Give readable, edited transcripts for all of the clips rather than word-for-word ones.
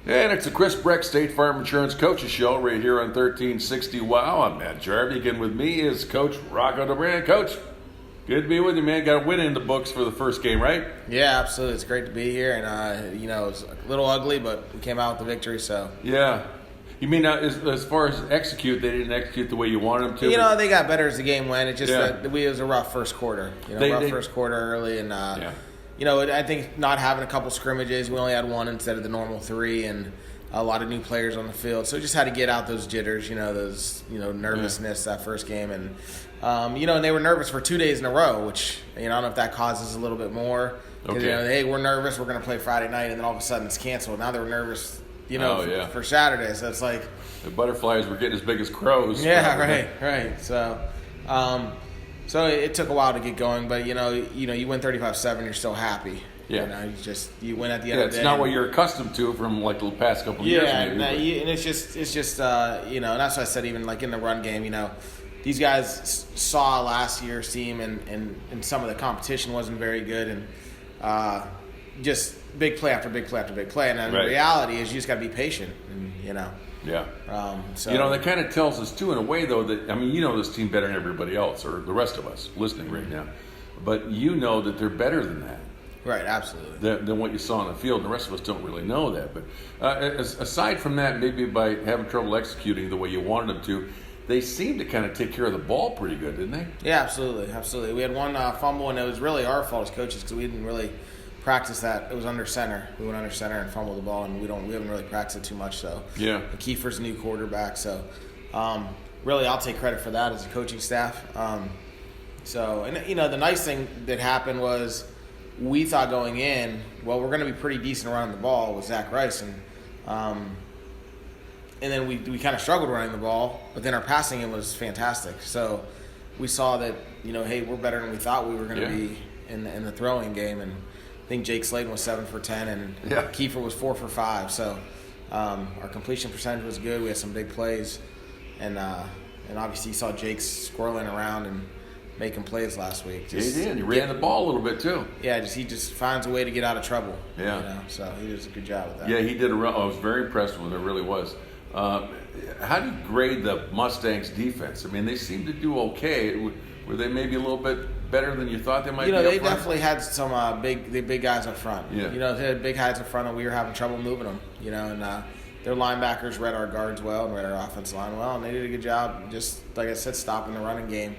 And it's the Chris Brecht State Farm Insurance Coaches Show right here on 1360 Wow. I'm Matt Jarvi. Again with me is Coach Rocco Dobran. Coach, good to be with you, man. Got a win in the books for the first game, right? Yeah, absolutely. It's great to be here. And, it was a little ugly, but we came out with the victory, so. Yeah. You mean as far as execute, they didn't execute the way you wanted them to? They got better as the game went. It's just that it was a rough first quarter. First quarter early. And, I think not having a couple scrimmages, we only had one instead of the normal three, and a lot of new players on the field. So just had to get out those jitters, nervousness that first game. And, and they were nervous for 2 days in a row, which, I don't know if that causes a little bit more. Because, hey, we're nervous, we're going to play Friday night, and then all of a sudden it's canceled. Now they're nervous, for Saturday. So it's like the butterflies were getting as big as crows. Yeah, right. So it took a while to get going, but you win 35-7, you're still happy. Yeah. You win at the end of the day. It's not what you're accustomed to from like the past couple of years. And it's just and that's why I said even like in the run game, these guys saw last year's team and some of the competition wasn't very good, and just big play after big play after big play, and then the reality is you just got to be patient, and Yeah. So that kind of tells us too, in a way, though, that this team better than everybody else, or the rest of us listening right now. But that they're better than that. Right, absolutely. Than what you saw on the field. And the rest of us don't really know that. But aside from that, maybe by having trouble executing the way you wanted them to, they seemed to kind of take care of the ball pretty good, didn't they? Yeah, absolutely. We had one fumble, and it was really our fault as coaches because we didn't really practice that. It was under center. We went under center and fumbled the ball, and we haven't really practiced it too much. So yeah, Kiefer's a new quarterback, so really I'll take credit for that as a coaching staff. The nice thing that happened was we thought going in, well, we're going to be pretty decent running the ball with Zach Rice, and then we kind of struggled running the ball, but then our passing it was fantastic. So we saw that hey, we're better than we thought we were going to be in the throwing game, and I think Jake Slayton was 7 for 10, and Kiefer was 4 for 5. So our completion percentage was good. We had some big plays, and obviously you saw Jake squirreling around and making plays last week. He did. He ran the ball a little bit too. Yeah, he just finds a way to get out of trouble. Yeah. So he does a good job with that. Yeah, he did. I was very impressed with him. It really was. How do you grade the Mustangs' defense? I mean, they seem to do okay. Were they maybe a little bit better than you thought they might be? They definitely had some big guys up front. Yeah. They had big guys up front, and we were having trouble moving them. And their linebackers read our guards well and read our offensive line well, and they did a good job, just like I said, stopping the running game.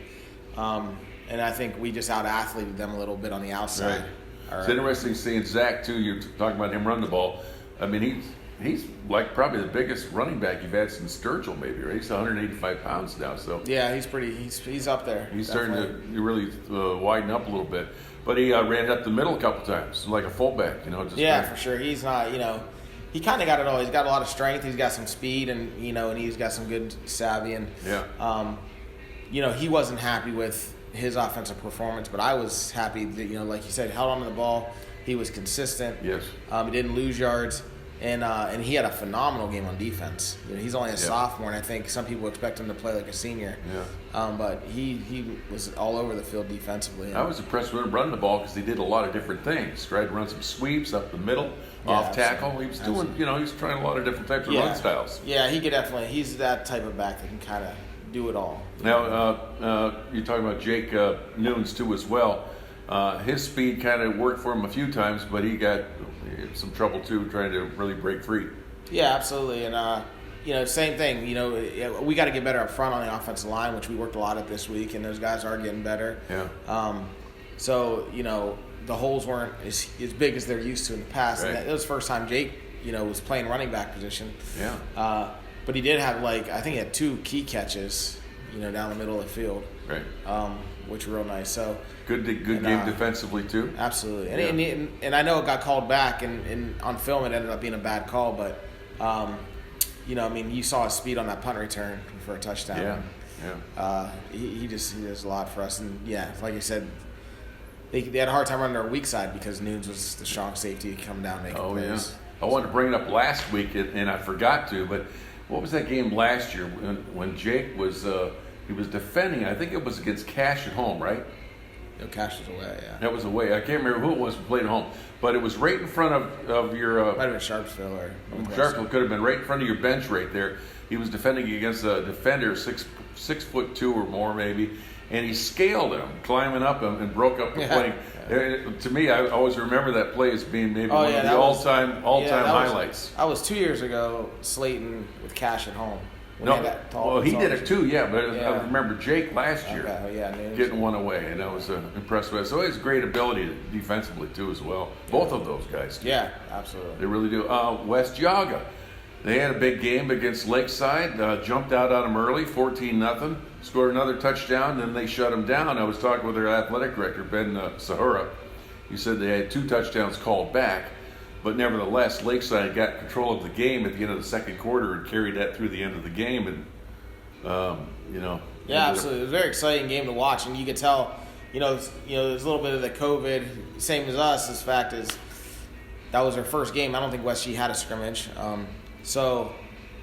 And I think we just out-athleted them a little bit on the outside. Right. It's interesting seeing Zach, too. You're talking about him run the ball. I mean, he's like probably the biggest running back you've had since Sturgill, maybe, right? He's 185 pounds now. So yeah, he's up there. He's starting to really widen up a little bit. But he ran up the middle a couple times, like a fullback, for sure. He's not, he kind of got it all. He's got a lot of strength. He's got some speed, and, and he's got some good savvy. And, he wasn't happy with his offensive performance, but I was happy that, like you said, held on to the ball. He was consistent. Yes. He didn't lose yards. And he had a phenomenal game on defense. He's only a sophomore, and I think some people expect him to play like a senior. Yeah. But he was all over the field defensively. I was impressed with him running the ball because he did a lot of different things. Tried to run some sweeps up the middle, off tackle. He was doing, he was trying a lot of different types of run styles. Yeah, he could definitely. He's that type of back that can kind of do it all. Now, you're talking about Jake Nunes too as well. His speed kind of worked for him a few times, but he got some trouble too trying to really break free. Yeah, absolutely. And same thing. We got to get better up front on the offensive line, which we worked a lot at this week, and those guys are getting better. Yeah. So the holes weren't as big as they're used to in the past. Right. And it was the first time Jake was playing running back position. Yeah. But he did have I think he had 2 key catches down the middle of the field. Right. Which were real nice. So good game defensively too. Absolutely. And I know it got called back, and on film it ended up being a bad call, but you saw his speed on that punt return for a touchdown. Yeah. He does a lot for us, and like you said, they had a hard time running our weak side because Nunes was the strong safety coming down making plays. Yeah. I wanted to bring it up last week, and I forgot to, but what was that game last year when Jake was he was defending? I think it was against Cash at home, right? No, Cash was away. Yeah. That was away. I can't remember who it was who played at home, but it was right in front of your. Might have been Sharpsville or. Sharpsville could have been right in front of your bench right there. He was defending against a defender 6'2" or more maybe, and he scaled him, climbing up him, and broke up the play. To me, I always remember that play as being maybe one of the all-time highlights. That was 2 years ago. Slayton with Cash at home. He did it too, but I remember Jake last year getting one away, and I was impressed with it. So he has great ability defensively too as well. Both of those guys do. Yeah, absolutely. They really do. West Geauga, they had a big game against Lakeside, jumped out on them early, 14-0, scored another touchdown, then they shut them down. I was talking with their athletic director, Ben Sahura. He said they had 2 touchdowns called back. But nevertheless, Lakeside got control of the game at the end of the second quarter and carried that through the end of the game. And, Yeah, absolutely. It was a very exciting game to watch. And you could tell, there's a little bit of the COVID, same as us. This fact is that was their first game. I don't think West G had a scrimmage. So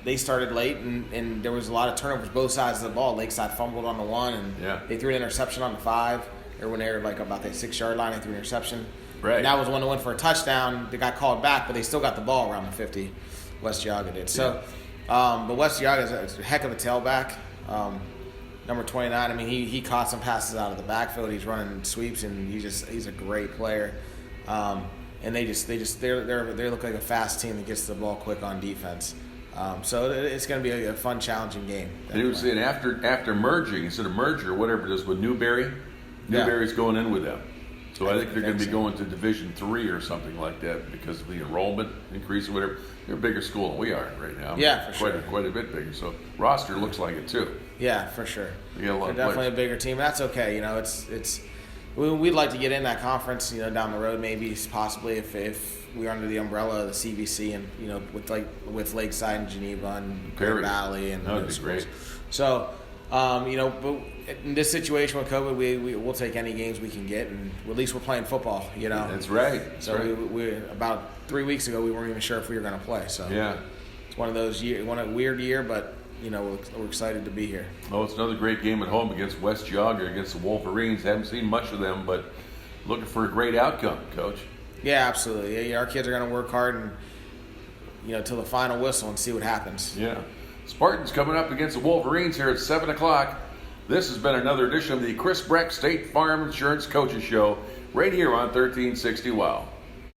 they started late, and there was a lot of turnovers both sides of the ball. Lakeside fumbled on the 1, and they threw an interception on the 5. Or when they were about the 6-yard line, they threw an interception. Right. And that was one to win for a touchdown. They got called back, but they still got the ball around the 50. West Geauga did. So, but West Geauga is a heck of a tailback. Number 29. I mean, he caught some passes out of the backfield. He's running sweeps, and he's a great player. And they look like a fast team that gets the ball quick on defense. So it's going to be a fun, challenging game. And he was saying after merging, instead of merger, whatever it is with Newberry's going in with them. So I think they're going to be going to Division III or something like that because of the enrollment increase or whatever. They're a bigger school than we are right now. Yeah, for sure. Quite a bit bigger. So roster looks like it too. Yeah, for sure. They're definitely a bigger team. That's okay. We'd like to get in that conference. Down the road, maybe possibly if we're under the umbrella of the CVC and with Lakeside and Geneva and Perry Valley and that would be great. So. But in this situation with COVID, we'll take any games we can get, and at least we're playing football. That's right. We about 3 weeks ago we weren't even sure if we were going to play. So it's one of those weird year, but we're excited to be here. Oh, it's another great game at home against West Geauga, against the Wolverines. Haven't seen much of them, but looking for a great outcome, Coach. Yeah, absolutely. Our kids are going to work hard and till the final whistle and see what happens. Yeah. Spartans coming up against the Wolverines here at 7 o'clock. This has been another edition of the Chris Brecht State Farm Insurance Coaches Show right here on 1360 WOW.